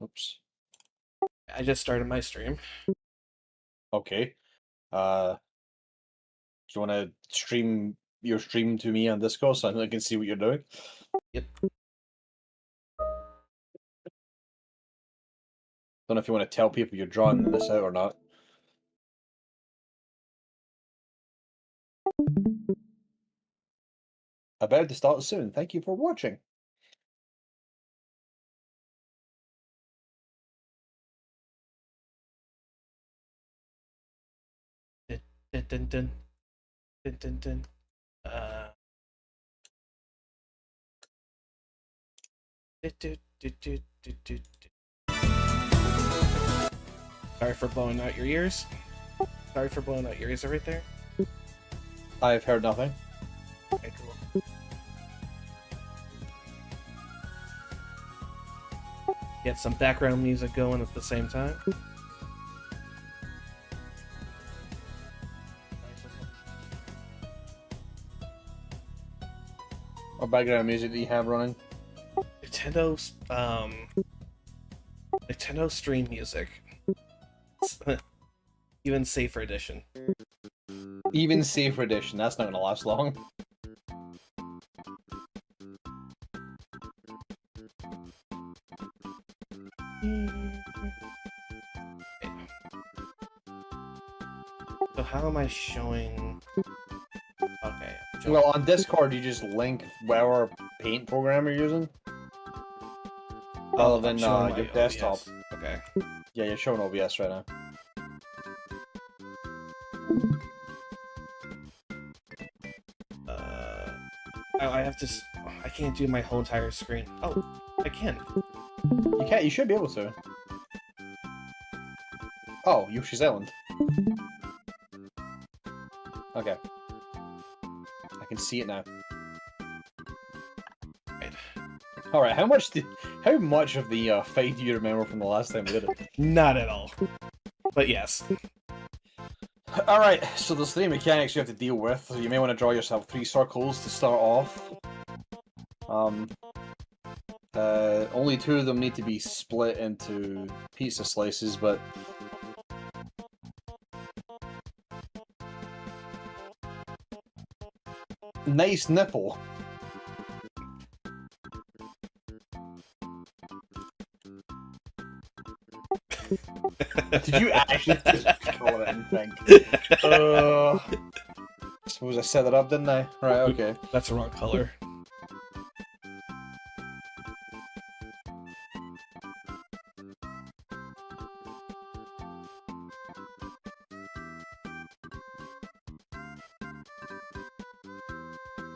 Oops. I just started my stream. Okay. Do you want to stream your stream to me on Discord so I can see what you're doing? Yep. Don't know if you want to tell people you're drawing this out or not. About to start soon. Thank you for watching. Dun, dun, dun, dun. Dun, dun, dun. Do, do, do, do, do, do. Sorry for blowing out your ears. Sorry for blowing out your ears right there. I've heard nothing. Okay, cool. Get some background music going at the same time. What background music do you have running? Nintendo Stream Music. Even safer edition. Even safer edition. That's not gonna last long. So how am I showing? Okay. Well, on Discord, you just link whatever paint program you're using. Other than your desktop. OBS. Okay. Yeah, you're showing OBS right now. I have to. I can't do my whole entire screen. Oh, I can. You can't. You should be able to. Oh, Yoshi's Island. Okay. I can see it now. Right. All right. How much of the fight do you remember from the last time we did it? Not at all. But yes. All right. So there's 3 mechanics you have to deal with. So you may want to draw yourself 3 circles to start off. Only 2 of them need to be split into pizza slices, but nice nipple. Did you actually just call it anything? I suppose I set it up, didn't I? Right, okay. That's the wrong color.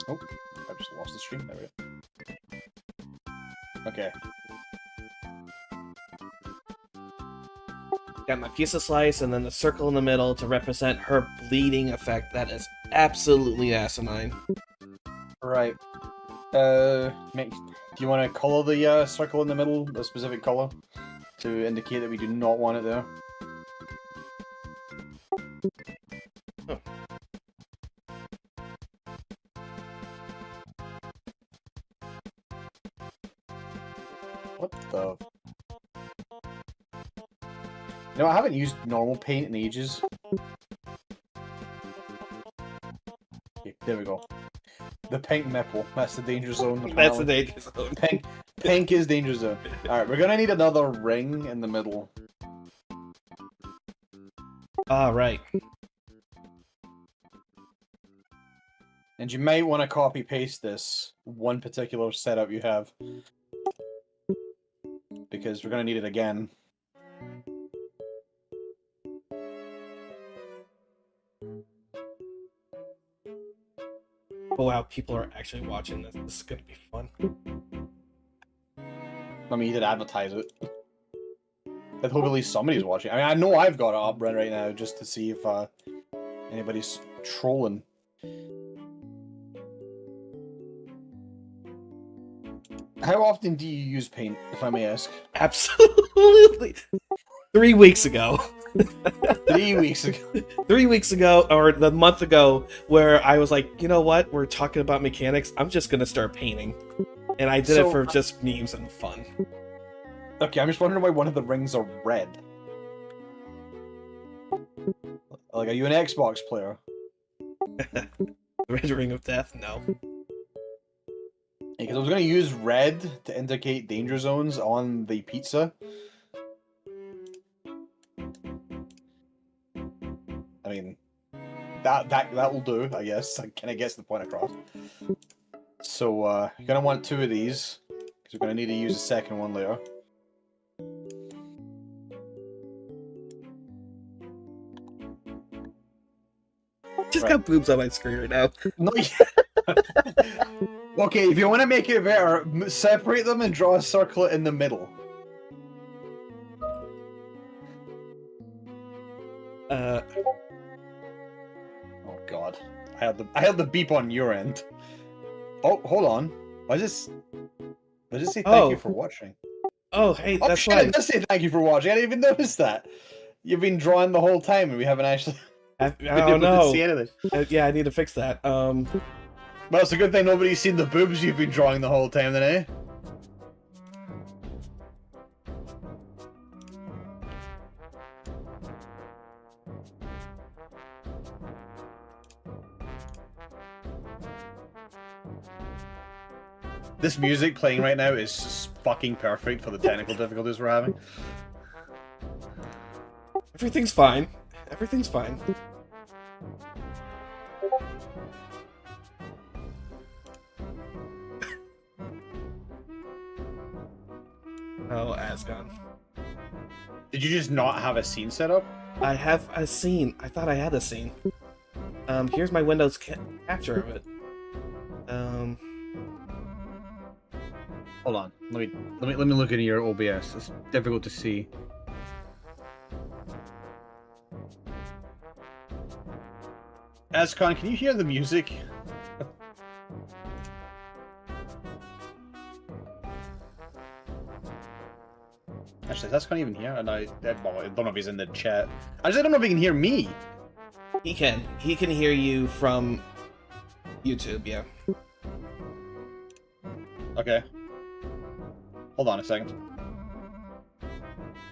Oh, I just lost the stream. There we go. Okay. Got my pizza slice and then the circle in the middle to represent her bleeding effect. That is absolutely asinine. Right. Do you want to color the circle in the middle a specific color to indicate that we do not want it there? Oh. What the? No, I haven't used normal paint in ages. Okay, there we go. The pink nipple. That's the danger zone. Apparently. That's the danger zone. Pink is danger zone. Alright, we're gonna need another ring in the middle. Ah, right. And you might want to copy-paste this one particular setup you have. Because we're gonna need it again. Oh wow, people are actually watching this. This is gonna be fun. I mean, you did advertise it. I hope at least somebody's watching. I mean, I know I've got it up right now just to see if anybody's trolling. How often do you use paint, if I may ask? Absolutely. 3 weeks ago. 3 weeks ago. 3 weeks ago, or the month ago, where I was like, you know what? We're talking about mechanics. I'm just gonna start painting, and I did it for just memes and fun. Okay, I'm just wondering why one of the rings are red. Like, are you an Xbox player? Red ring of death? No. Because I was going to use red to indicate danger zones on the pizza. I mean, that will do, I guess. That kind of gets the point across. So, you're going to want 2 of these, because we're going to need to use the second one later. Just got boobs on my screen right now. No, okay, if you want to make it better, separate them and draw a circle in the middle. Oh god, I had the beep on your end. Oh, hold on. Why does it say thank you for watching? Oh, hey, Oh that's shit! fine. It does say thank you for watching. I didn't even notice that. You've been drawing the whole time, and we haven't actually. Oh no! See anything. Yeah, I need to fix that. Well, it's a good thing nobody's seen the boobs you've been drawing the whole time, then, eh? This music playing right now is fucking perfect for the technical difficulties we're having. Everything's fine. Everything's fine. Oh, Asgon. Did you just not have a scene set up? I have a scene. I thought I had a scene. Here's my Windows capture of it. Hold on. Let me look into your OBS. It's difficult to see. Ascon, can you hear the music? Actually, that's not even here, and well, I don't know if he's in the chat. I don't know if he can hear me. He can. He can hear you from YouTube, yeah. Okay. Hold on a second.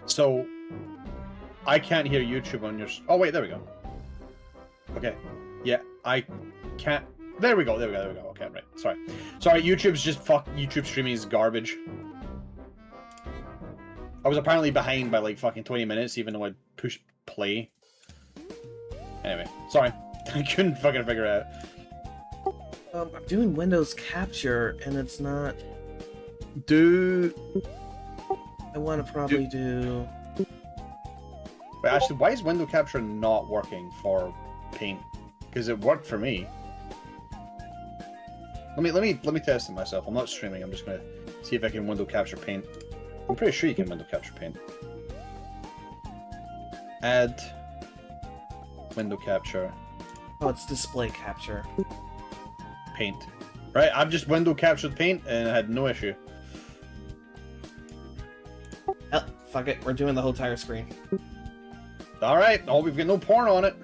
So, I can't hear YouTube on your... Oh, wait, there we go. Okay. Yeah, I can't... There we go. Okay, right. Sorry, YouTube's just... YouTube streaming is garbage. I was apparently behind by like fucking 20 minutes, even though I pushed play. Anyway, sorry. I couldn't fucking figure it out. I'm doing Windows capture, and it's not... I want to probably do... Wait, actually, why is window capture not working for Paint? Because it worked for me. Let me test it myself. I'm not streaming. I'm just gonna see if I can window capture Paint. I'm pretty sure you can window capture Paint. Add window capture. Oh, it's display capture. Paint. Right, I've just window captured Paint and I had no issue. Oh, fuck it. We're doing the whole entire screen. Alright, we've got no porn on it.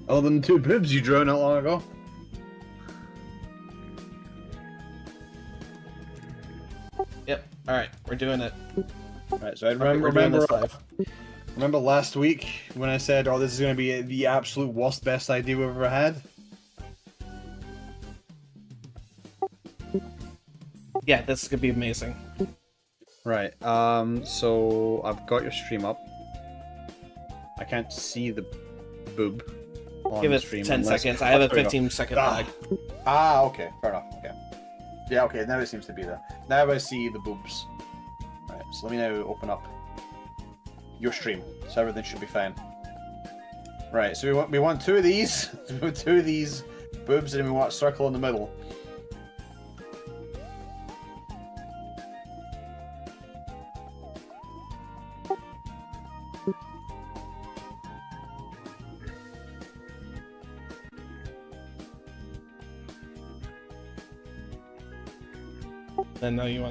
Other than the 2 boobs you drew not long ago. Yep. Alright, we're doing it. Alright, so I remember last week when I said, oh, this is going to be the absolute worst best idea we've ever had? Yeah, this is going to be amazing. Right, so I've got your stream up. I can't see the boob on Give the it stream 10 seconds. I have a 15-second lag. Okay, fair enough, okay. Yeah, okay, now it seems to be there. Now I see the boobs. Right, so let me now open up your stream, so everything should be fine. Right, so we want 2 of these, 2 of these boobs, and then we want a circle in the middle. Then now you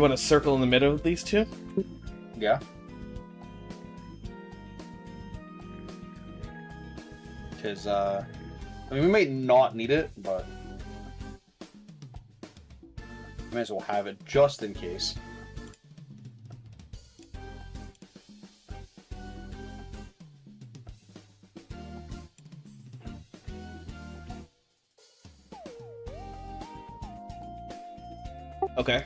wanna circle in the middle of these 2? Yeah. Because, I mean, we might not need it, but we might as well have it just in case. Okay.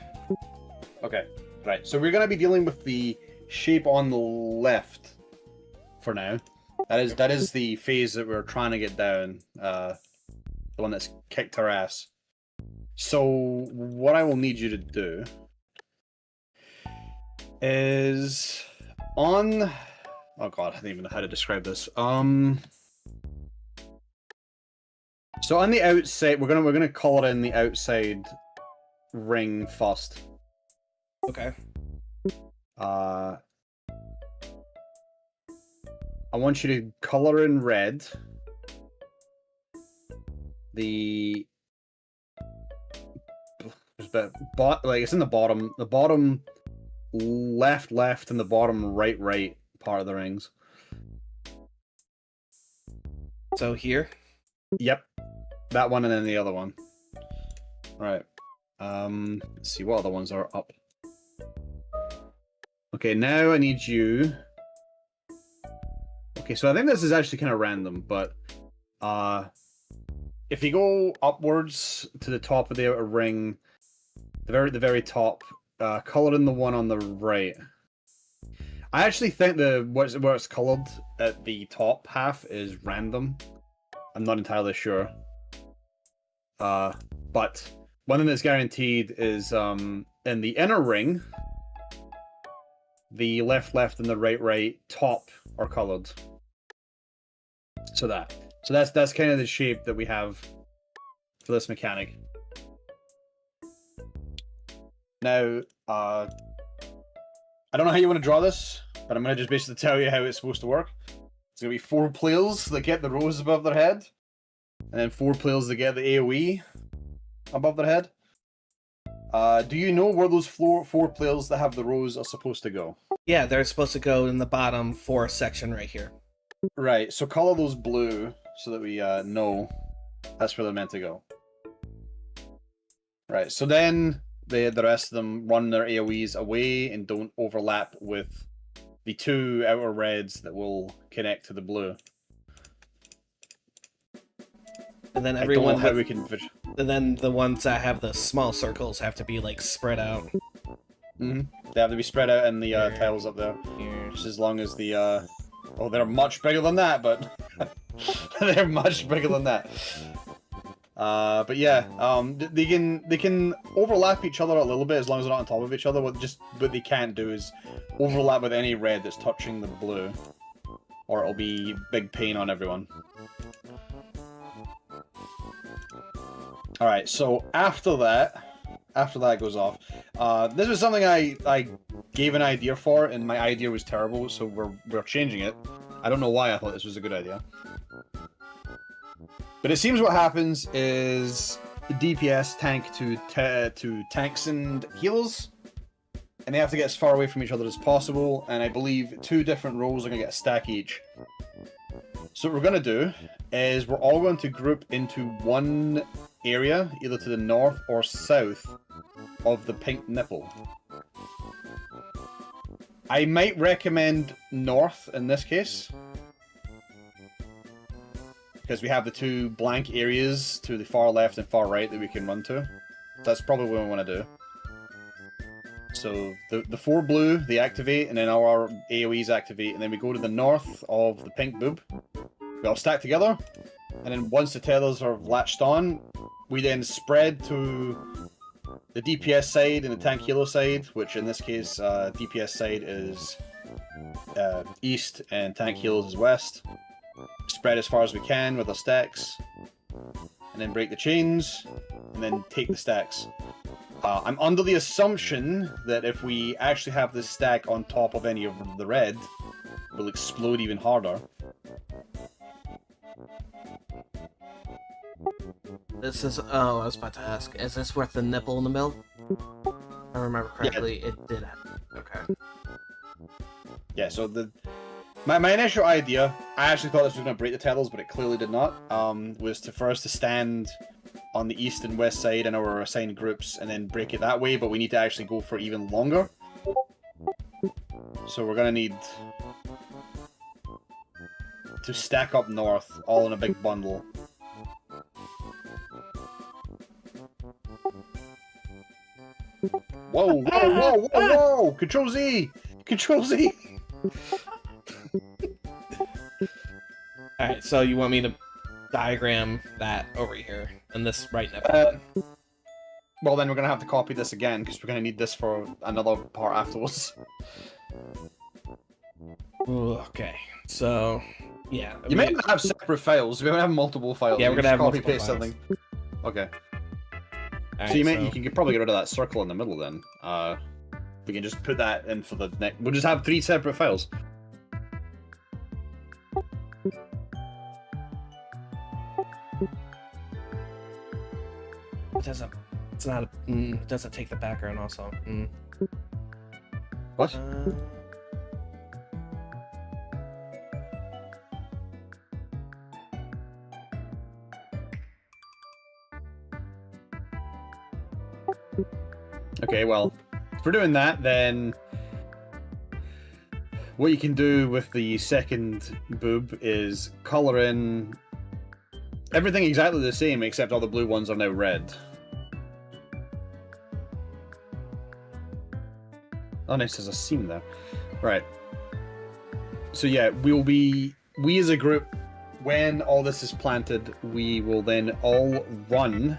Okay, right. So we're gonna be dealing with the shape on the left for now. That is the phase that we're trying to get down. The one that's kicked our ass. So what I will need you to do is on. Oh god, I don't even know how to describe this. So on the outside, we're gonna color in the outside ring first. Okay. I want you to color in red the like it's in the bottom left, and the bottom right part of the rings. So here. Yep, that one and then the other one. Right. Let's see what other ones are up. Okay, now I need you. Okay, so I think this is actually kind of random, but if you go upwards to the top of the outer ring, the very top, color in the one on the right. I actually think where it's colored at the top half is random. I'm not entirely sure. But one thing that's guaranteed is in the inner ring, the left, and the right top are colored. So that's kind of the shape that we have for this mechanic. Now, I don't know how you want to draw this, but I'm going to just basically tell you how it's supposed to work. It's going to be 4 players that get the rows above their head, and then 4 players that get the AoE above their head. Do you know where those 4 players that have the rows are supposed to go? Yeah, they're supposed to go in the bottom 4 section right here. Right, so color those blue so that we know that's where they're meant to go. Right, so then the rest of them run their AoEs away and don't overlap with the 2 outer reds that will connect to the blue. And then I don't know how we can. And then the ones that have the small circles have to be like spread out. Mm-hmm. They have to be spread out in the tiles up there. Here. Just as long as the oh, they're much bigger than that, but they're much bigger than that. But yeah, they can overlap each other a little bit as long as they're not on top of each other. What they can't do is overlap with any red that's touching the blue, or it'll be big pain on everyone. All right, so after that goes off, this was something I gave an idea for, and my idea was terrible, so we're changing it. I don't know why I thought this was a good idea. But it seems what happens is the DPS tank to tanks and healers, and they have to get as far away from each other as possible, and I believe 2 different rows are going to get a stack each. So what we're going to do is we're all going to group into one area, either to the north or south of the pink nipple. I might recommend north in this case, because we have the 2 blank areas to the far left and far right that we can run to. That's probably what we want to do. So the 4 blue, they activate, and then our AoEs activate, and then we go to the north of the pink boob. We all stack together, and then once the tethers are latched on, we then spread to the DPS side and the tank healer side, which in this case, DPS side is east and tank healers is west. Spread as far as we can with our stacks, and then break the chains, and then take the stacks. I'm under the assumption that if we actually have this stack on top of any of the red, we'll explode even harder. This is... Oh, I was about to ask. Is this worth the nipple in the middle? If I remember correctly, yeah. It did happen. Okay. Yeah, so my initial idea, I actually thought this was going to break the tethers, but it clearly did not, was for us to stand on the east and west side in our assigned groups and then break it that way, but we need to actually go for even longer. So we're going to need to stack up north, all in a big bundle. Whoa, whoa, whoa, whoa, whoa! Control Z! Control Z! Alright, so you want me to diagram that over here, and this right nipple? Well, then we're gonna have to copy this again, because we're gonna need this for another part afterwards. Ooh, okay, so yeah. You might have separate files. We might have multiple files. Yeah, we're gonna have copy multiple paste files. something. Okay. All So you can probably get rid of that circle in the middle then. We can just put that in for the next. We'll just have 3 separate files. It doesn't. It's not. It doesn't take the background also. What? Okay, well, if we're doing that, then what you can do with the second boob is color in everything exactly the same, except all the blue ones are now red. Oh, nice, there's a seam there. Right. So yeah, we as a group, when all this is planted, we will then all run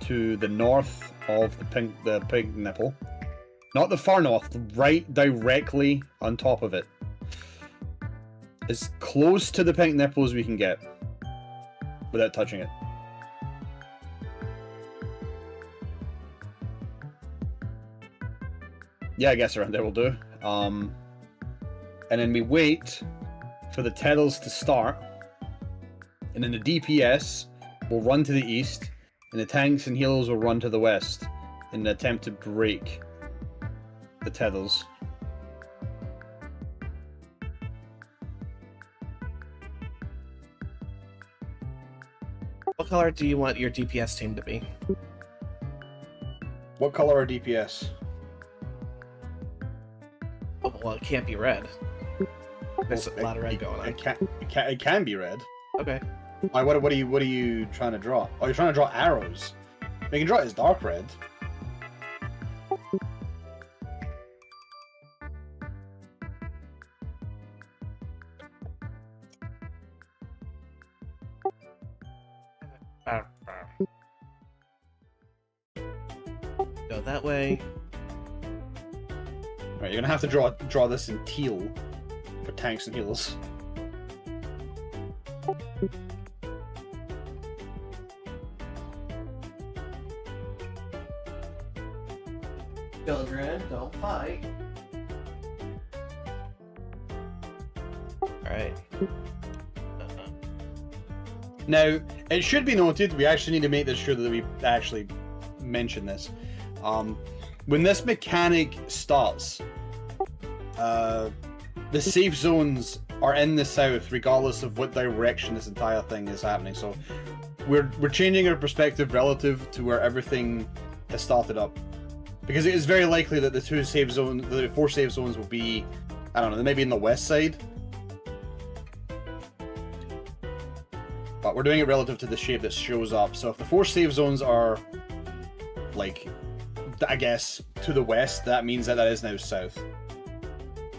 to the north of the pig nipple. Not the far north, right directly on top of it. As close to the pink nipple as we can get without touching it. Yeah, I guess around there will do. And then we wait for the tethers to start. And then the DPS will run to the east, and the tanks and healers will run to the west in an attempt to break the tethers. What color do you want your DPS team to be? What color are DPS? Oh, well, it can't be red. There's a lot of red going on. It can be red. Okay. Why? What are you trying to draw? Oh, you're trying to draw arrows. You can draw it as dark red. Go that way. Right, you're gonna have to draw this in teal for tanks and healers. Children, don't fight. Alright. Now, it should be noted, we actually need to make this sure that we actually mention this. When this mechanic starts, the safe zones are in the south, regardless of what direction this entire thing is happening. So we're changing our perspective relative to where everything has started up, because it is very likely that the 4 safe zones will be, I don't know, maybe in the west side. But we're doing it relative to the shape that shows up. So if the 4 safe zones are, like, I guess, to the west, that means that is now south.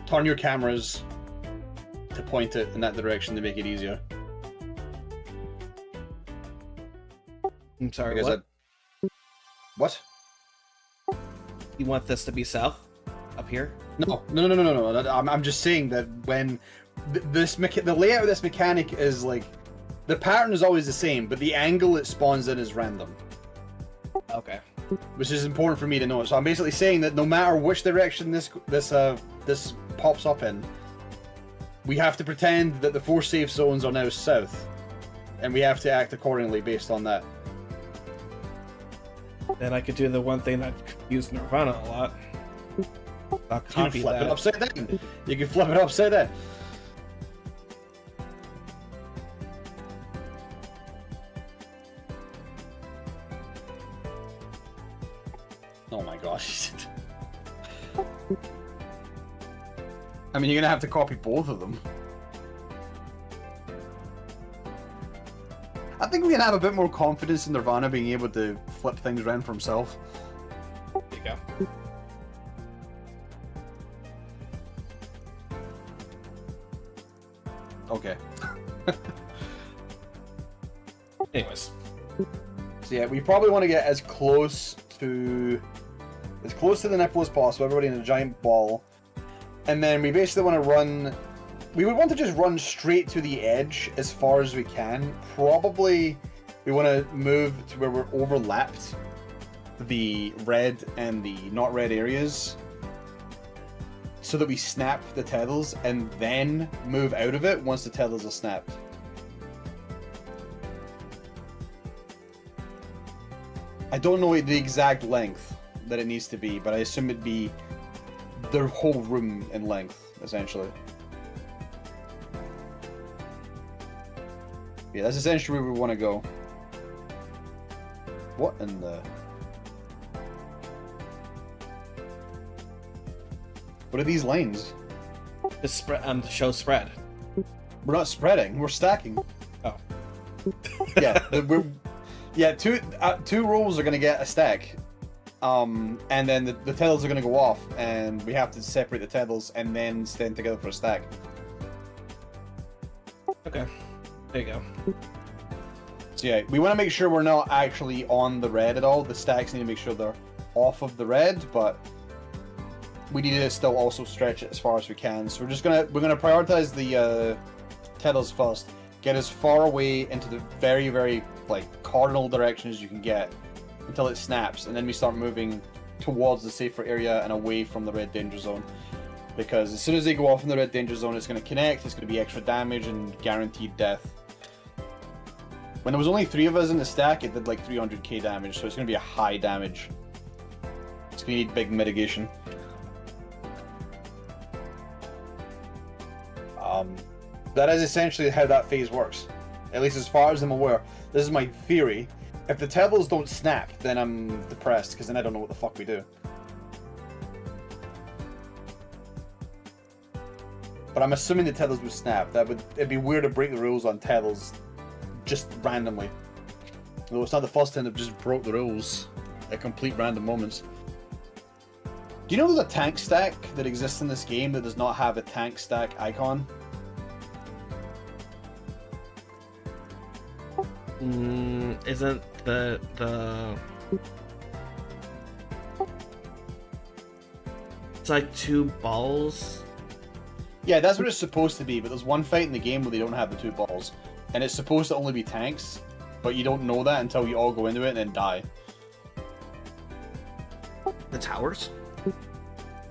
Turn your cameras to point it in that direction to make it easier. I'm sorry, what? What? You want this to be south? Up here? No. I'm just saying that when the layout of this mechanic is like, the pattern is always the same, but the angle it spawns in is random. Okay. Which is important for me to know. So I'm basically saying that no matter which direction this pops up in, we have to pretend that the 4 safe zones are now south, and we have to act accordingly based on that. Then I could do the one thing that used Nirvana a lot. I'll copy You can flip that. it upside down. You can flip it upside down. Oh my gosh. I mean, you're gonna have to copy both of them. I think we can have a bit more confidence in Nirvana being able to flip things around for himself. There you go. Okay. Anyways. So yeah, we probably want to get as close to the nipple as possible, everybody in a giant ball. And then we basically want to run... We would want to just run straight to the edge as far as we can. Probably we want to move to where we're overlapped the red and the not red areas, so that we snap the tethers and then move out of it once the tethers are snapped. I don't know the exact length that it needs to be, but I assume it'd be the whole room in length, essentially. Yeah, that's essentially where we want to go. What in the... What are these lines? The spread, the show spread. We're not spreading, we're stacking. Oh. Yeah, two rows are gonna get a stack. And then the tethers are gonna go off, and we have to separate the tethers and then stand together for a stack. Okay. There you go. So yeah, we want to make sure we're not actually on the red at all. The stacks need to make sure they're off of the red, but we need to still also stretch it as far as we can. So we're gonna prioritize the tethers first. Get as far away into the very, very like cardinal direction as you can get until it snaps, and then we start moving towards the safer area and away from the red danger zone. Because as soon as they go off in the red danger zone, it's going to connect, it's going to be extra damage and guaranteed death. When there was only 3 of us in the stack, it did like 300k damage, so it's going to be a high damage. It's going to need big mitigation. That is essentially how that phase works. At least as far as I'm aware. This is my theory. If the tethers don't snap, then I'm depressed, because then I don't know what the fuck we do. But I'm assuming the tethers would snap. It'd be weird to break the rules on tethers just randomly. Though it's not the first time they've just broke the rules at complete random moments. Do you know there's a tank stack that exists in this game that does not have a tank stack icon? Isn't the it's like 2 balls? Yeah, that's what it's supposed to be, but there's one fight in the game where they don't have the 2 balls. And it's supposed to only be tanks, but you don't know that until you all go into it and then die. The towers?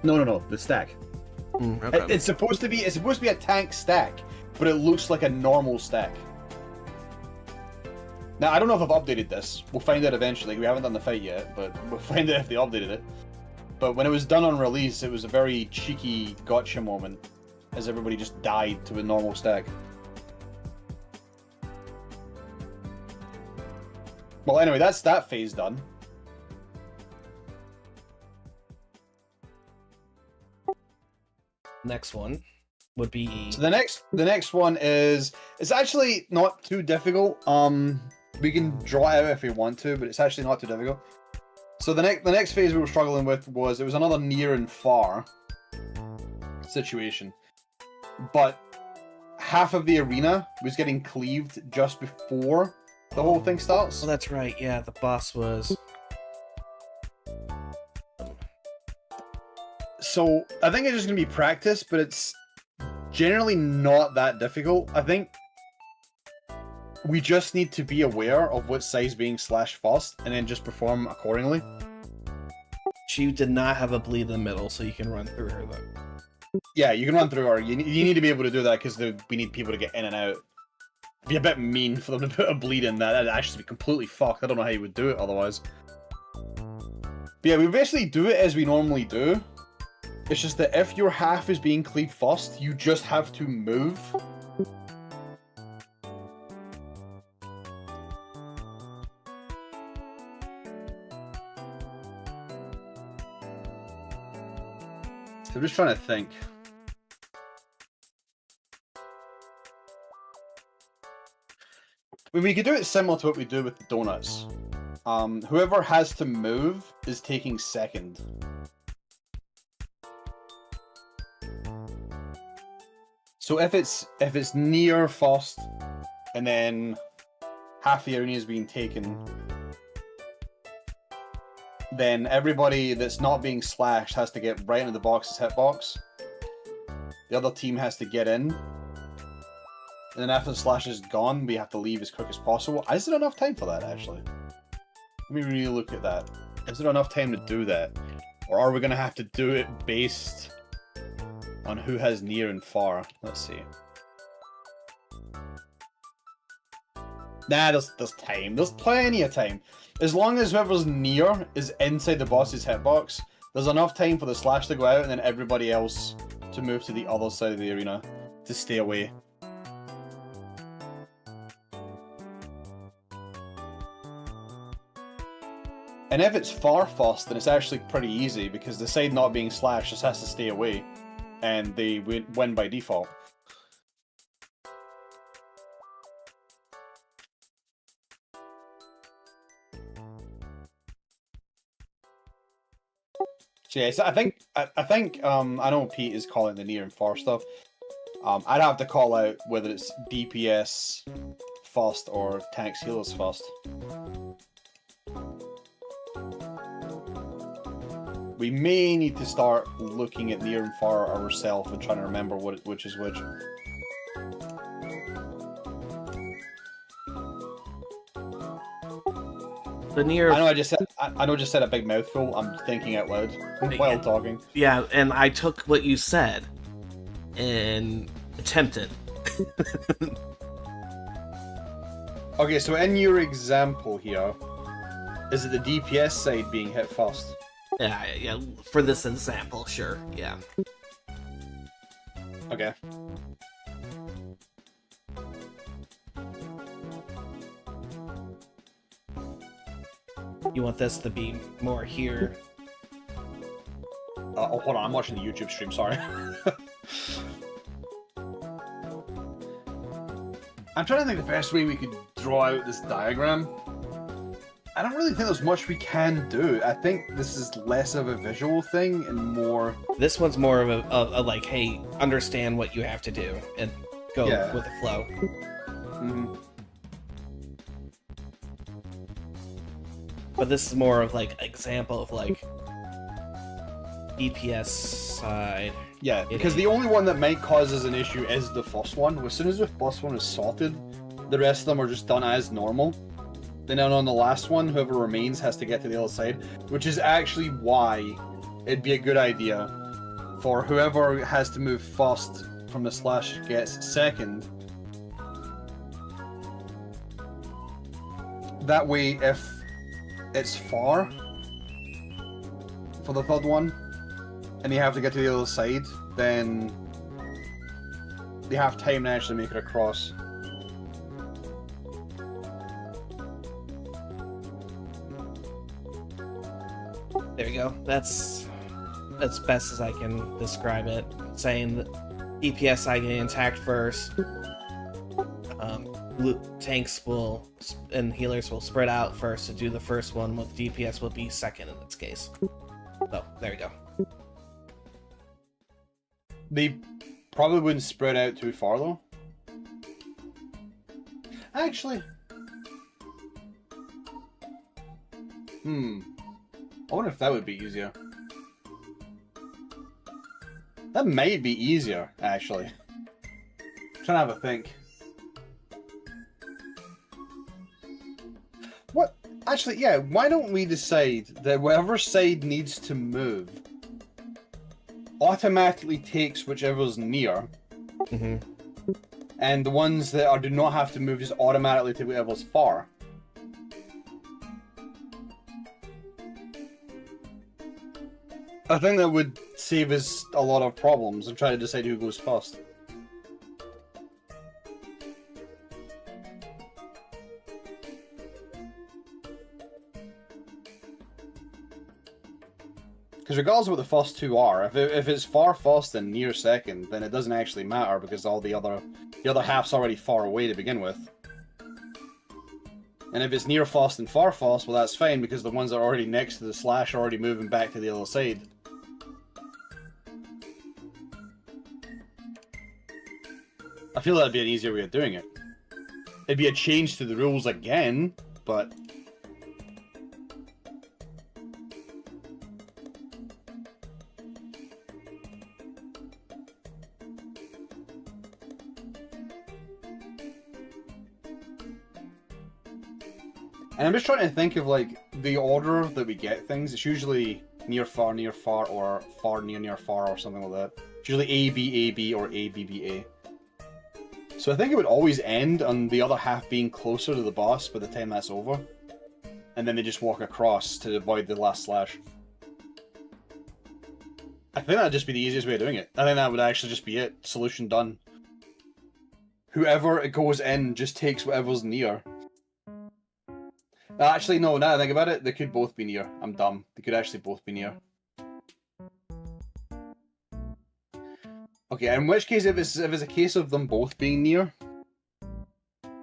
No, the stack. Okay. It's supposed to be a tank stack, but it looks like a normal stack. Now, I don't know if I've updated this. We'll find out eventually. We haven't done the fight yet, but we'll find out if they updated it. But when it was done on release, it was a very cheeky gotcha moment, as everybody just died to a normal stack. Well, anyway, that's that phase done. Next one would be... So the next one is... It's actually not too difficult. We can draw it out if we want to, but it's actually not too difficult. So the next phase we were struggling with was... It was another near and far situation. But half of the arena was getting cleaved just before the whole thing starts. Oh, that's right. Yeah, the boss was... So I think it's just going to be practice, but it's generally not that difficult. I think we just need to be aware of what side's being slashed first, and then just perform accordingly. She did not have a bleed in the middle, so you can run through her, though. Yeah, you can run through her. You need to be able to do that, because we need people to get in and out. It'd be a bit mean for them to put a bleed in that. That'd actually be completely fucked. I don't know how you would do it otherwise. But yeah, we basically do it as we normally do. It's just that if your half is being cleaved first, you just have to move. So I'm just trying to think. We could do it similar to what we do with the donuts. Whoever has to move is taking second. So if it's near first, and then half the area is being taken, then everybody that's not being slashed has to get right into the box's hitbox. The other team has to get in. And then after the slash is gone, we have to leave as quick as possible. Is there enough time for that, actually? Let me really look at that. Is there enough time to do that? Or are we going to have to do it based on who has near and far? Let's see. Nah, there's time. There's plenty of time. As long as whoever's near is inside the boss's hitbox, there's enough time for the slash to go out and then everybody else to move to the other side of the arena to stay away. And if it's far first, then it's actually pretty easy because the side not being slashed just has to stay away and they win by default. So yeah, so I think I know Pete is calling the near and far stuff. I'd have to call out whether it's DPS first or tanks healers first. We may need to start looking at near and far ourselves and trying to remember which is which. The near. I know I just said a big mouthful. I'm thinking out loud while talking. Yeah, and I took what you said and attempted. Okay, so in your example here, is it the DPS side being hit first? Yeah, for this example, sure, yeah. Okay. You want this to be more here. Oh, hold on, I'm watching the YouTube stream, sorry. I'm trying to think the best way we could draw out this diagram. I don't really think there's much we can do. I think this is less of a visual thing and more... This one's more of a like, hey, understand what you have to do and go with the flow. Mm-hmm. But this is more of like example of like DPS side. Yeah, because the only one that might cause us an issue is the first one. As soon as the first one is sorted, the rest of them are just done as normal. Then on the last one, whoever remains has to get to the other side, which is actually why it'd be a good idea for whoever has to move first from the slash gets second. That way, if it's far for the third one, and you have to get to the other side, then they have time to actually make it across. There we go. That's best as I can describe it. Saying that DPS side getting attacked first. Tanks will and healers will spread out first to do the first one, with DPS will be second in this case. So there you go. They probably wouldn't spread out too far though. Actually, I wonder if that would be easier. That might be easier, actually. I'm trying to have a think. What? Actually, yeah, why don't we decide that whatever side needs to move automatically takes whichever's near, and the ones that do not have to move just automatically take whatever's far. I think that would save us a lot of problems and try to decide who goes first. Because regardless of what the first two are, if it's far first and near second, then it doesn't actually matter because all the other half's already far away to begin with. And if it's near first and far first, well that's fine because the ones that are already next to the slash are already moving back to the other side. I feel that'd be an easier way of doing it. It'd be a change to the rules again, but... And I'm just trying to think of, like, the order that we get things. It's usually near, far, or far, near, far, or something like that. It's usually A, B, A, B, or A, B, B, A. So I think it would always end on the other half being closer to the boss by the time that's over. And then they just walk across to avoid the last slash. I think that'd just be the easiest way of doing it. I think that would actually just be it. Solution done. Whoever it goes in just takes whatever's near. Actually, no, now that I think about it, they could both be near. I'm dumb. They could actually both be near. Okay, in which case, if it's a case of them both being near,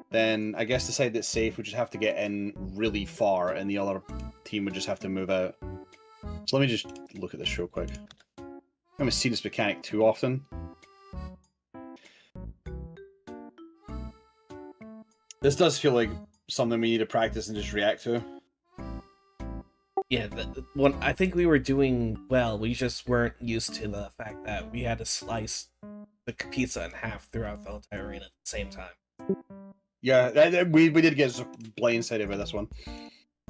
then I guess the side that's safe would just have to get in really far, and the other team would just have to move out. So let me just look at this real quick. I haven't seen this mechanic too often. This does feel like something we need to practice and just react to. Yeah, one I think we were doing well. We just weren't used to the fact that we had to slice the pizza in half throughout the entire arena at the same time. Yeah, we did get blindsided by this one.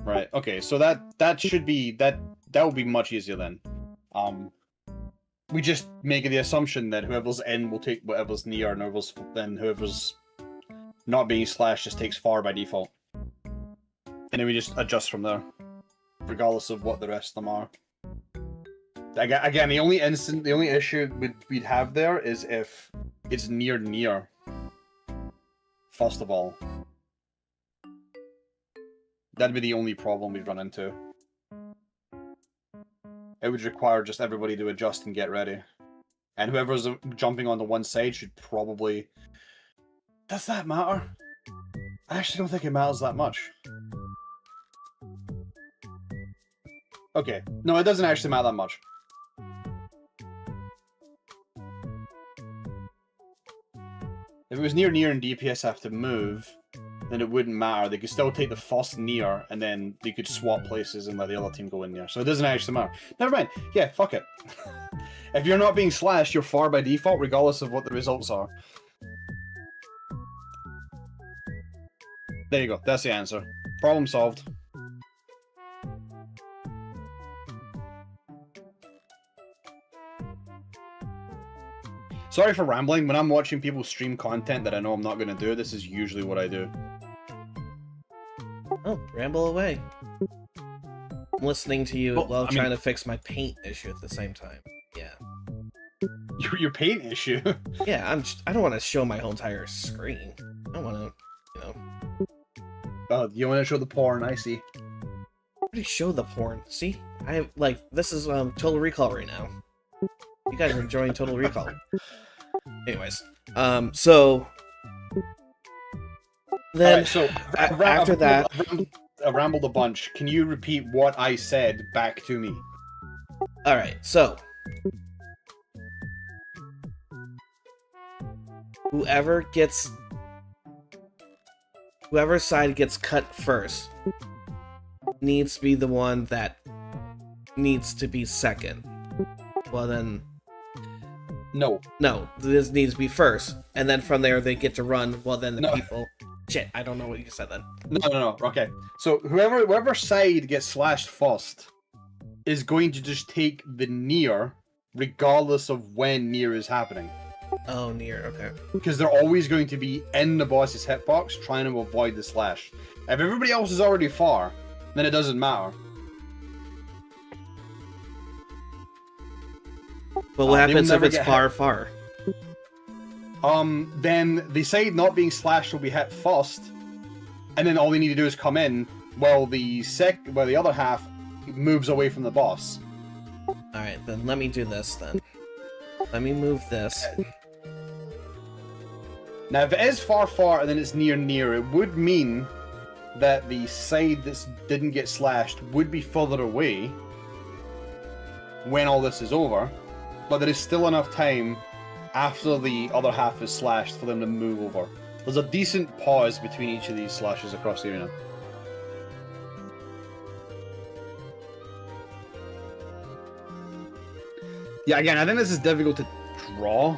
Right. Okay. So that should be that will be much easier then. We just make the assumption that whoever's in will take whatever's near, and whoever's not being slashed just takes far by default. And then we just adjust from there, regardless of what the rest of them are. Again, the only issue we'd have there is if it's near. First of all. That'd be the only problem we'd run into. It would require just everybody to adjust and get ready. And whoever's jumping on the one side should probably... Does that matter? I actually don't think it matters that much. Okay. No, it doesn't actually matter that much. If it was near and DPS have to move, then it wouldn't matter. They could still take the first near, and then they could swap places and let the other team go in there. So it doesn't actually matter. Never mind. Yeah, fuck it. If you're not being slashed, you're far by default, regardless of what the results are. There you go. That's the answer. Problem solved. Sorry for rambling. When I'm watching people stream content that I know I'm not going to do, this is usually what I do. Oh, ramble away. I'm listening to you while trying to fix my paint issue at the same time. Yeah. Your paint issue? Yeah, I don't want to show my whole entire screen. I want to, you know... You want to show the porn, I see. I already showed the porn. See? I have, like, this is Total Recall right now. You guys are enjoying Total Recall. Anyways, so... Then, right, so, after that... I rambled a bunch. Can you repeat what I said back to me? Alright, so... Whoever's side gets cut first needs to be the one that needs to be second. Well then... No, this needs to be first. And then from there they get to run, well then the people... Shit, I don't know what you said then. No, okay. So whoever side gets slashed first is going to just take the near, regardless of when near is happening. Oh, near, okay. Because they're always going to be in the boss's hitbox, trying to avoid the slash. If everybody else is already far, then it doesn't matter. But what happens if it's far? Then the side not being slashed will be hit first, and then all they need to do is come in, while the other half moves away from the boss. Alright, then let me do this then. Let me move this. Now, if it is far, and then it's near, it would mean that the side that didn't get slashed would be further away when all this is over, but there is still enough time after the other half is slashed for them to move over. There's a decent pause between each of these slashes across the arena. Yeah, again, I think this is difficult to draw.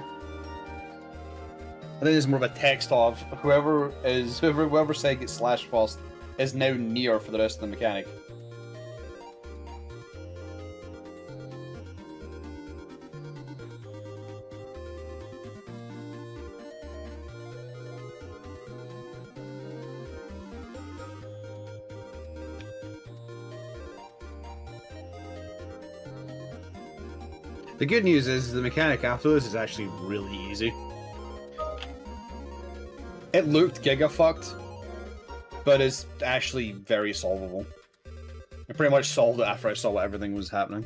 I think it's more of a text of whoever side gets slashed first is now near for the rest of the mechanic. The good news is the mechanic after this is actually really easy. It looked giga-fucked, but it's actually very solvable. I pretty much solved it after I saw what everything was happening.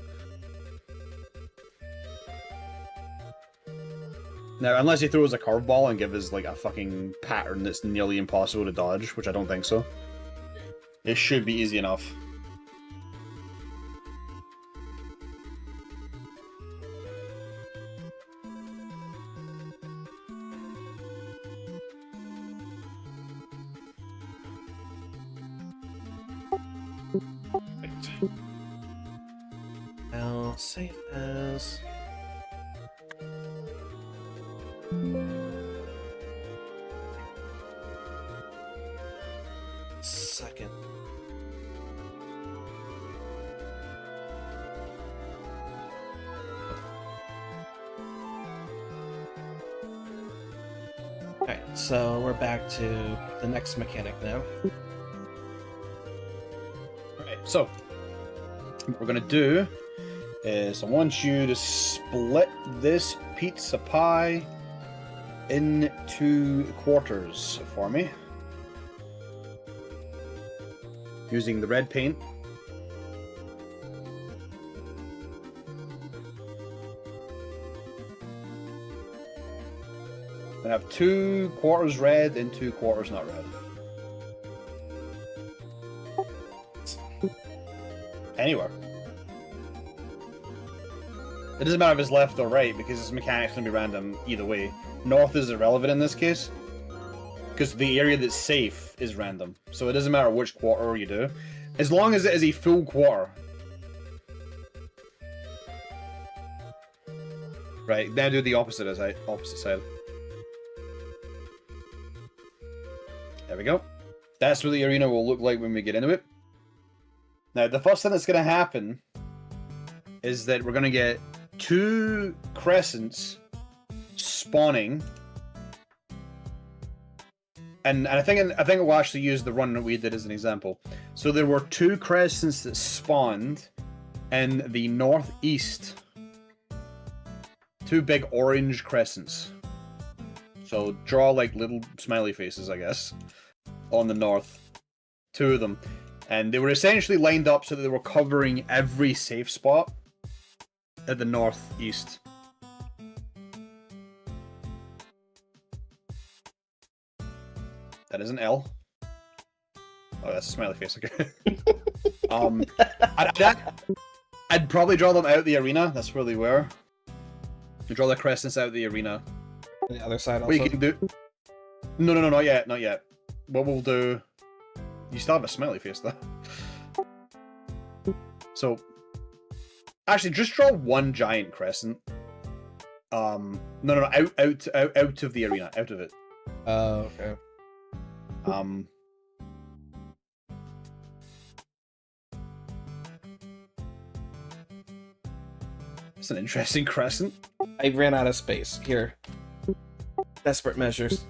Now, unless he throws a curveball and gives us like a fucking pattern that's nearly impossible to dodge, which I don't think so, it should be easy enough. Now save as. Second. Alright, so we're back to the next mechanic now. Alright, so what we're gonna do is I want you to split this pizza pie into quarters for me. Using the red paint. I have 2 quarters red and 2 quarters not red. Anywhere. It doesn't matter if it's left or right because this mechanic's going to be random either way. North is irrelevant in this case because the area that's safe is random. So it doesn't matter which quarter you do. As long as it is a full quarter. Right, now do the opposite side. There we go. That's what the arena will look like when we get into it. Now, the first thing that's going to happen is that we're going to get 2 crescents spawning, and I think we'll actually use the run that we did as an example. So there were 2 crescents that spawned in the northeast. 2 big orange crescents. So draw like little smiley faces, I guess, on the north. 2 of them. And they were essentially lined up so that they were covering every safe spot at the northeast. That is an L. Oh, that's a smiley face, okay. I'd probably draw them out the arena, that's where they were. You draw the crescents out the arena. On the other side also? What you can do... No, not yet, not yet. What we'll do... You still have a smiley face, though. So... Actually, just draw 1 giant crescent. No, out of the arena, out of it. Oh, okay. It's an interesting crescent. I ran out of space. Here. Desperate measures.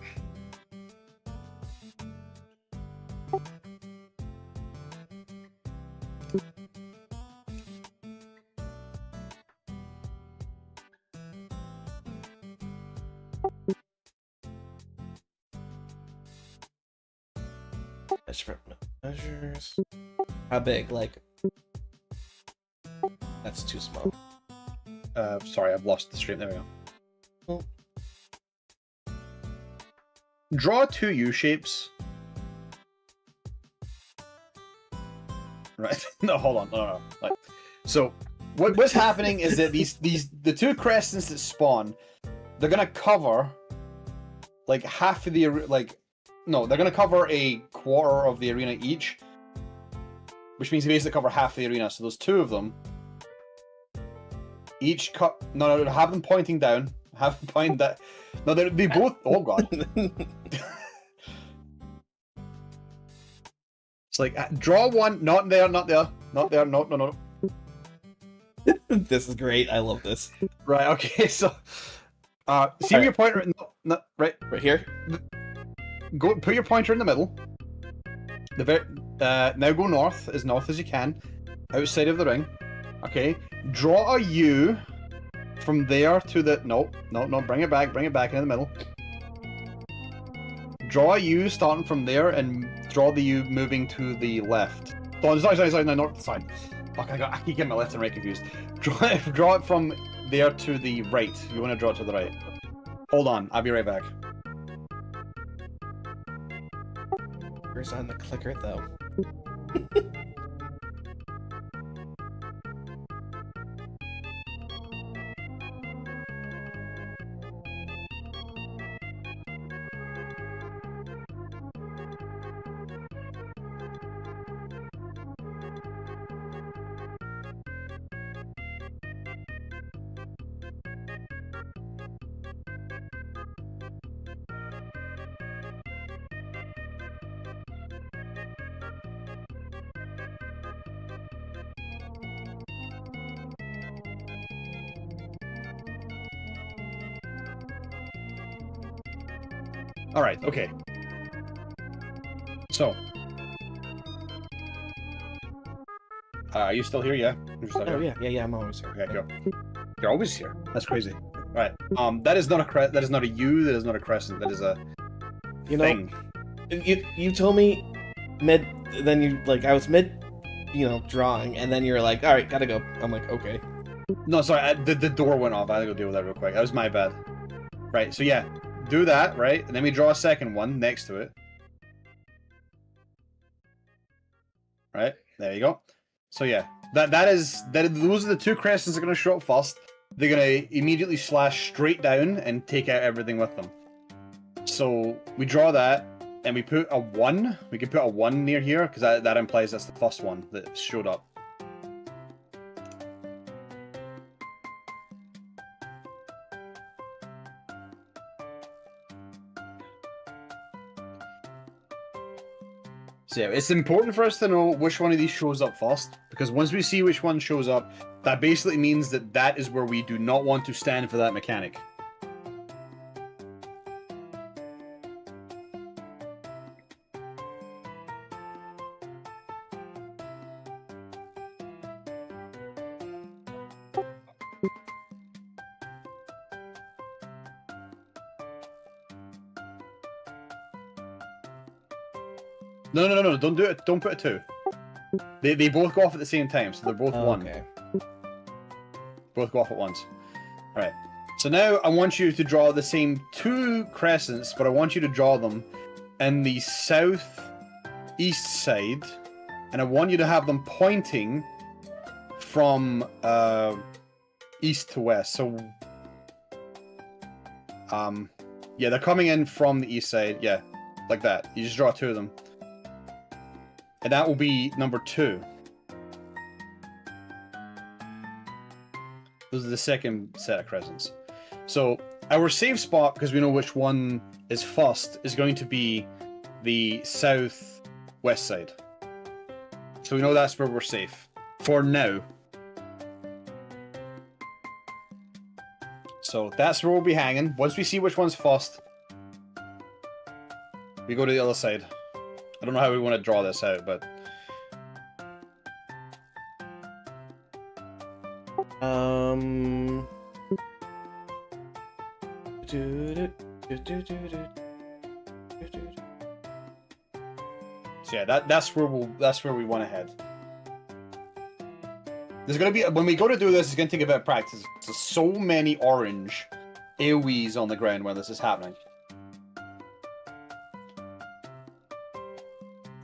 Desperate measures. How big? Like... That's too small. Sorry, I've lost the stream. There we go. Oh. Draw 2 U-shapes. Right. No, hold on. No. Like, so, what's happening is that the 2 crescents that spawn, they're gonna cover like half of the no, they're gonna cover a quarter of the arena each, which means they basically cover half the arena. So those two of them, each cut. No, have them pointing down. Have them pointing that. No, they both. Oh god. It's like draw one. Not there. Not there. Not there. No. No. No. This is great. I love this. Right. Okay. So, see where your pointer. No, right here. Go. Put your pointer in the middle. Now go north as you can, outside of the ring. Okay. Draw a U from there to the. No. Bring it back. Bring it back into the middle. Draw a U starting from there and draw the U moving to the left. Oh, sorry. No, north side. Fuck, I keep getting my left and right confused. Draw it from there to the right. You want to draw it to the right. Hold on, I'll be right back. Where's on the clicker though? Alright, okay. So. Are you still here? Yeah? You're still here? Yeah, I'm always here. Okay, go. You're always here. That's crazy. Alright. That is not a U, that is not a crescent, that is a thing. You told me mid, then you, like, I was mid, drawing, and then you're like, alright, gotta go. I'm like, okay. No, sorry, the door went off. I had to go deal with that real quick. That was my bad. Right, so yeah. Do that, right? And then we draw a second one next to it. Right? There you go. So yeah. Those are the two crescents that are going to show up first. They're going to immediately slash straight down and take out everything with them. So we draw that, and we put a 1. We can put a 1 near here, because that implies that's the first one that showed up. So yeah, it's important for us to know which one of these shows up first, because once we see which one shows up, that basically means that is where we do not want to stand for that mechanic. No, don't do it. Don't put a 2. They both go off at the same time, so they're both 1. Okay. Both go off at once. Alright. So now I want you to draw the same 2 crescents, but I want you to draw them in the southeast side, and I want you to have them pointing from east to west. So yeah, they're coming in from the east side. Yeah, like that. You just draw 2 of them. And that will be number 2. Those are the second set of crescents. So our safe spot, because we know which one is first, is going to be the southwest side. So we know that's where we're safe. For now. So that's where we'll be hanging. Once we see which one's first, we go to the other side. I don't know how we want to draw this out, but... So yeah, that's where we want to head. There's gonna be, when we go to do this, it's gonna take a bit of practice. There's so many orange AoEs on the ground when this is happening.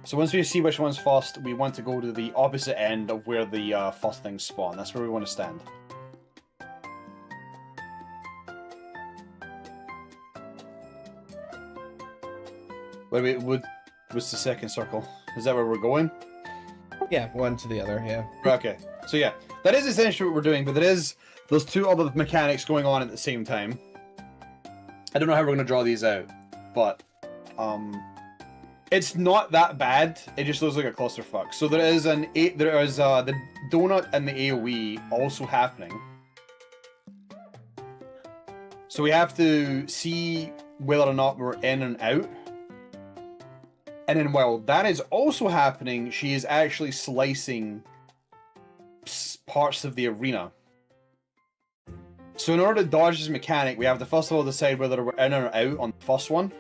So once we see which one's first, we want to go to the opposite end of where the first things spawn. That's where we want to stand. Wait, what's the second circle? Is that where we're going? Yeah, one to the other, yeah. Okay, so yeah, that is essentially what we're doing, but there's two other mechanics going on at the same time. I don't know how we're going to draw these out, but it's not that bad. It just looks like a clusterfuck. So there is the donut and the AoE also happening. So we have to see whether or not we're in and out. And then while that is also happening, she is actually slicing parts of the arena. So in order to dodge this mechanic, we have to first of all decide whether we're in or out on the first one.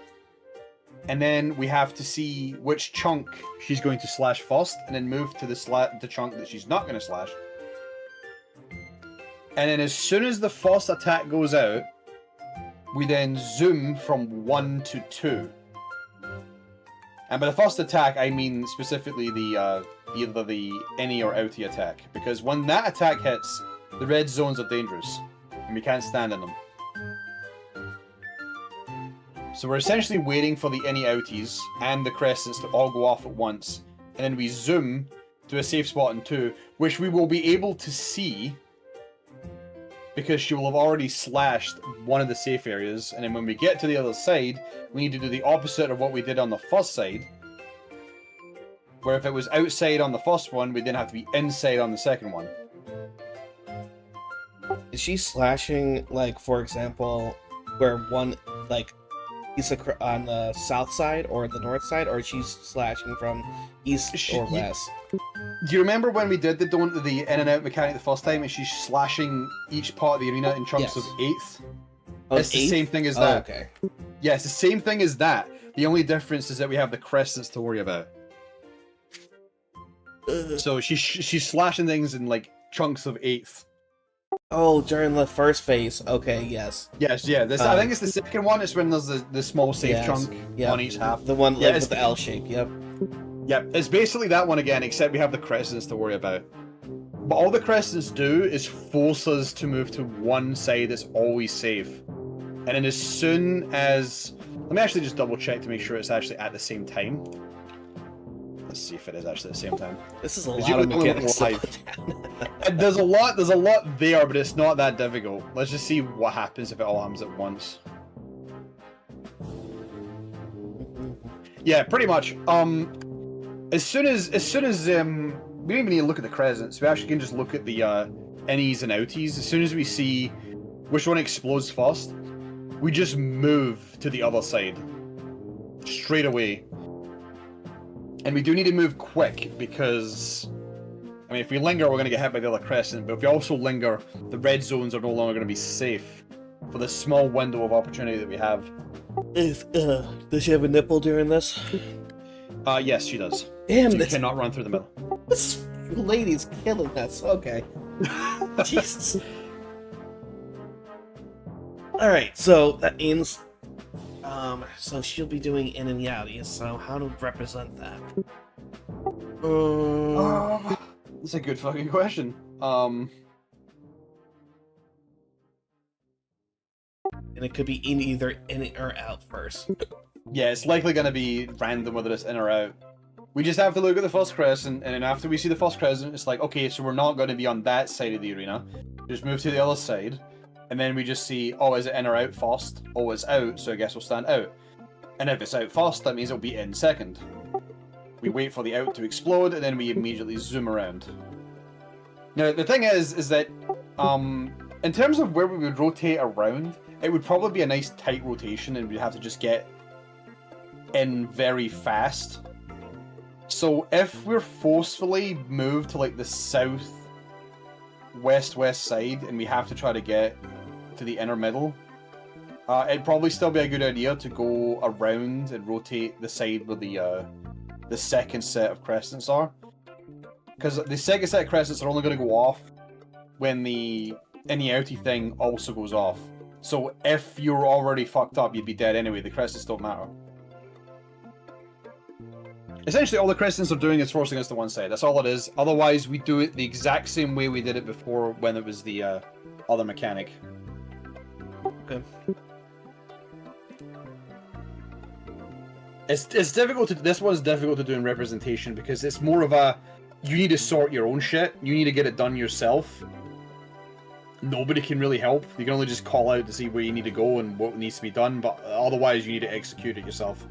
And then we have to see which chunk she's going to slash first, and then move to the chunk that she's not going to slash. And then as soon as the first attack goes out, we then zoom from 1 to 2. And by the first attack, I mean specifically either the any or outie attack. Because when that attack hits, the red zones are dangerous. And we can't stand in them. So we're essentially waiting for the any outies and the crescents to all go off at once. And then we zoom to a safe spot in 2, which we will be able to see because she will have already slashed one of the safe areas. And then when we get to the other side, we need to do the opposite of what we did on the first side. Where if it was outside on the first one, we then have to be inside on the second one. Is she slashing, like, for example, where one, like, he's on the south side or the north side, or she's slashing from east or west? Do you remember when we did the in and out mechanic the first time, and she's slashing each part of the arena in chunks of eighths? It's the same thing as that. Oh, okay. Yeah, it's the same thing as that. The only difference is that we have the crescents to worry about. So she's slashing things in like chunks of eighths. Oh, during the first phase. Okay, yes. Yes, yeah. I think it's the second one. It's when there's the small safe chunk on each half. The one with the L shape, yep. Yep, it's basically that one again, except we have the crescents to worry about. But all the crescents do is force us to move to one side that's always safe. And then as soon as... Let me actually just double check to make sure it's actually at the same time. Let's see if it is actually at the same time. This is a lot of mechanics. There's a lot there, but it's not that difficult. Let's just see what happens if it all happens at once. Yeah, pretty much. As soon as we don't even need to look at the crescents. We actually can just look at the innies and outies. As soon as we see which one explodes first, we just move to the other side straight away. And we do need to move quick because, I mean, if we linger, we're going to get hit by the other crescent. But if we also linger, the red zones are no longer going to be safe for this small window of opportunity that we have. Does she have a nipple during this? Yes, she does. Damn, so you cannot run through the middle. This lady's killing us. Okay. Jesus. Alright, so that means... so she'll be doing in and outies, so how to represent that? That's a good fucking question. And it could be either in or out first. Yeah, it's likely going to be random whether it's in or out. We just have to look at the first crescent, and then after we see the first crescent, it's like, okay, so we're not going to be on that side of the arena. Just move to the other side, and then we just see, oh, is it in or out first? Oh, it's out, so I guess we'll stand out. And if it's out first, that means it'll be in second. We wait for the out to explode, and then we immediately zoom around. Now, the thing is that, in terms of where we would rotate around, it would probably be a nice tight rotation, and we'd have to just get in very fast. So if we're forcefully moved to like the south west side and we have to try to get to the inner middle, it'd probably still be a good idea to go around and rotate the side where the second set of crescents are, because the second set of crescents are only going to go off when the any outie thing also goes off. So if you're already fucked up, you'd be dead anyway. The crescents don't matter. Essentially, all the crescents are doing is forcing us to one side. That's all it is. Otherwise, we do it the exact same way we did it before when it was the other mechanic. Okay. It's difficult to this one's difficult to do in representation because it's more of a you need to sort your own shit. You need to get it done yourself. Nobody can really help. You can only just call out to see where you need to go and what needs to be done, but otherwise you need to execute it yourself.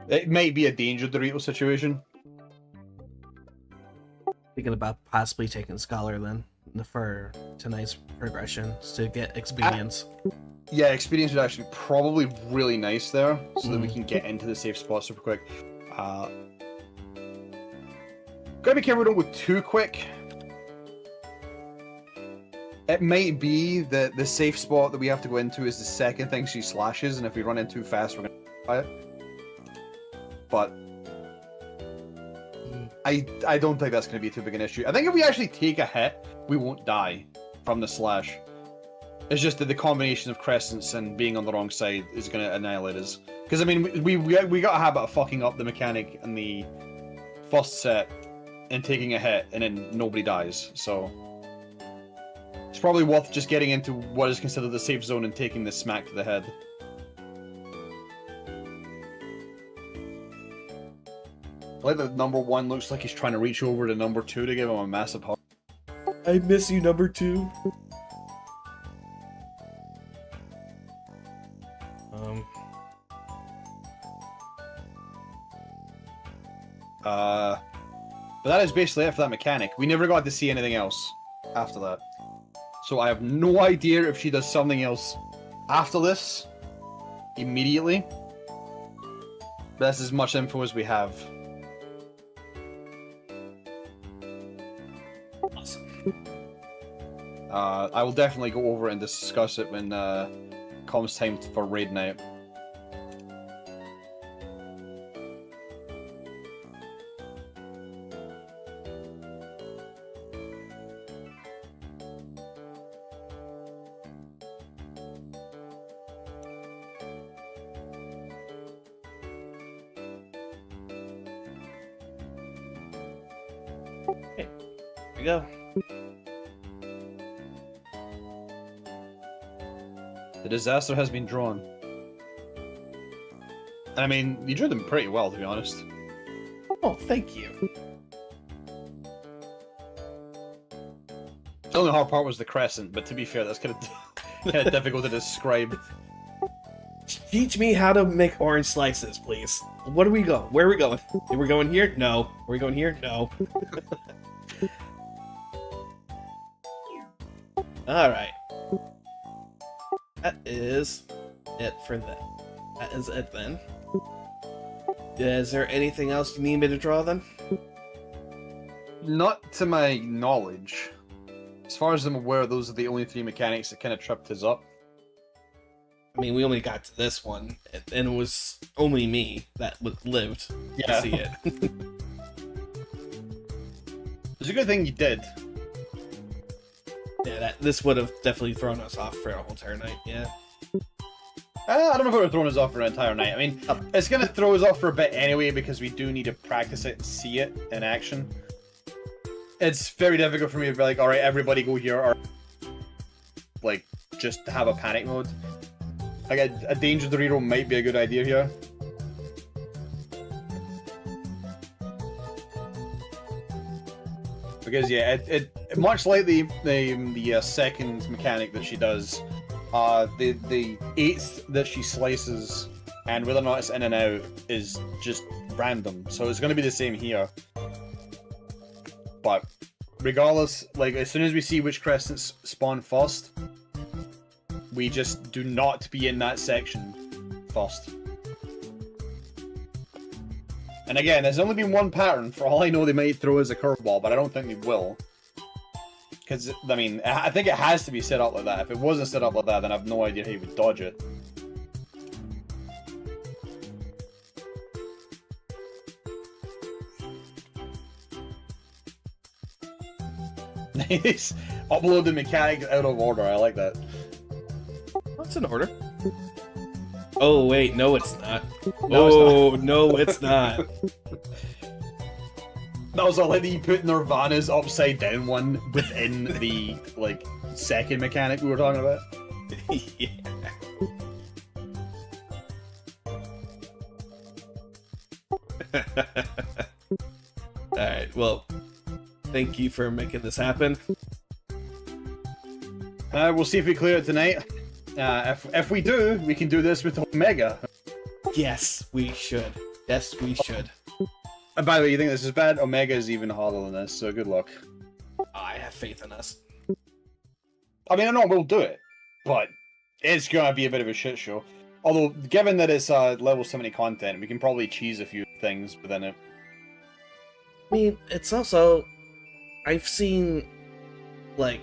It might be a danger Dorito situation. Thinking about possibly taking Scholar then for tonight's progression to get experience. Yeah, experience would actually be probably really nice there, so that we can get into the safe spot super quick. Gotta be careful we don't go too quick. It might be that the safe spot that we have to go into is the second thing she slashes, and if we run in too fast, we're gonna die it. But I don't think that's gonna be too big an issue. I think if we actually take a hit, we won't die from the slash. It's just that the combination of crescents and being on the wrong side is going to annihilate us. Because, I mean, we got a habit of fucking up the mechanic in the first set and taking a hit, and then nobody dies. So, it's probably worth just getting into what is considered the safe zone and taking the smack to the head. I like that number 1 looks like he's trying to reach over to number 2 to give him a massive hug. I miss you, number 2. But that is basically it for that mechanic. We never got to see anything else after that. So I have no idea if she does something else after this, immediately. But that's as much info as we have. Awesome. I will definitely go over and discuss it when comes time for raid night. Okay, here we go. The disaster has been drawn. I mean, you drew them pretty well, to be honest. Oh, thank you. The only hard part was the crescent, but to be fair, that's kind of difficult to describe. Teach me how to make orange slices, please. What do we go? Where are we going? Are we going here? No. Are we going here? No. Alright. That is it for that. That is it then. Is there anything else you need me to draw then? Not to my knowledge. As far as I'm aware, those are the only 3 mechanics that kind of tripped us up. I mean, we only got to this one, and it was only me that lived to see it. It's a good thing you did. Yeah, this would have definitely thrown us off for a whole entire night, yeah. I don't know if it would have thrown us off for an entire night. I mean, it's going to throw us off for a bit anyway because we do need to practice it and see it in action. It's very difficult for me to be like, alright, everybody go here, or like, just have a panic mode. Like, a Danger Dorito might be a good idea here. Because, yeah, it much like the second mechanic that she does, the 8th that she slices, and whether or not it's in and out, is just random. So it's going to be the same here. But regardless, like, as soon as we see which crescents spawn first, we just do not be in that section first. And again, there's only been one pattern. For all I know, they might throw us a curveball, but I don't think they will. Because, I mean, I think it has to be set up like that. If it wasn't set up like that, then I have no idea how you would dodge it. Nice. Upload the mechanic out of order. I like that. What's in order? Oh wait, no, it's not. No, No, it's not. That was like you put Nirvana's upside down one within the like second mechanic we were talking about. Yeah. Alright, well, thank you for making this happen. We'll see if we clear it tonight. If we do, we can do this with Omega. Yes, we should. Yes, we should. And by the way, you think this is bad? Omega is even harder than this, so good luck. I have faith in us. I mean, I know we'll do it, but it's gonna be a bit of a shit show. Although, given that it's level 70 content, we can probably cheese a few things within it. I mean, it's also... I've seen, like,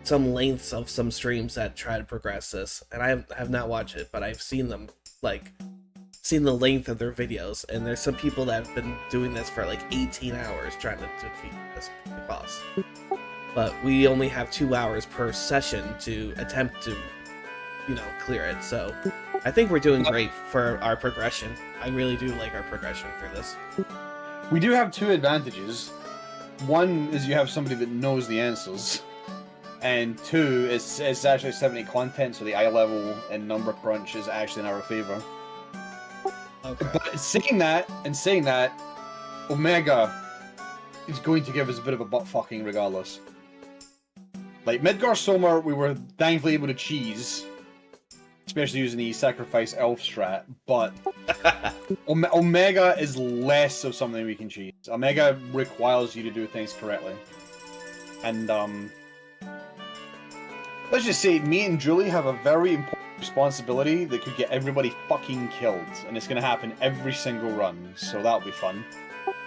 some lengths of some streams that try to progress this, and I have not watched it, but I've seen them, like, seen the length of their videos, and there's some people that have been doing this for, like, 18 hours trying to defeat this boss. But we only have 2 hours per session to attempt to, you know, clear it, so I think we're doing great for our progression. I really do like our progression through this. We do have two advantages. One is you have somebody that knows the answers, and two, it's actually 70 content, so the eye level and number crunch is actually in our favor. Okay. But saying that, Omega is going to give us a bit of a butt fucking regardless. Like, Midgar Sommer, we were thankfully able to cheese, especially using the sacrifice elf strat, but Omega is less of something we can cheese. Omega requires you to do things correctly. And, let's just say, me and Julie have a very important responsibility that could get everybody fucking killed, and it's gonna happen every single run, so that'll be fun.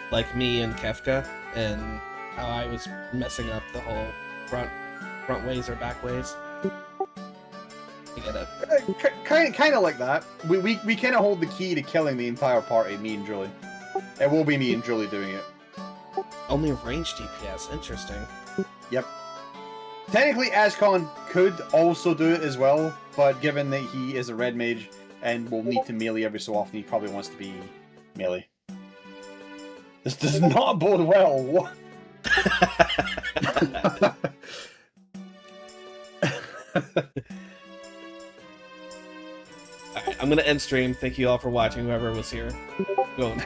Like me and Kefka, and how I was messing up the whole front ways or back ways. I get it. Kind of like that. We kind of hold the key to killing the entire party, me and Julie. It will be me and Julie doing it. Only range DPS, interesting. Yep. Technically, Ascon could also do it as well, but given that he is a red mage and will need to melee every so often, he probably wants to be melee. This does not bode well. Alright, I'm gonna end stream. Thank you all for watching, whoever was here. Go on.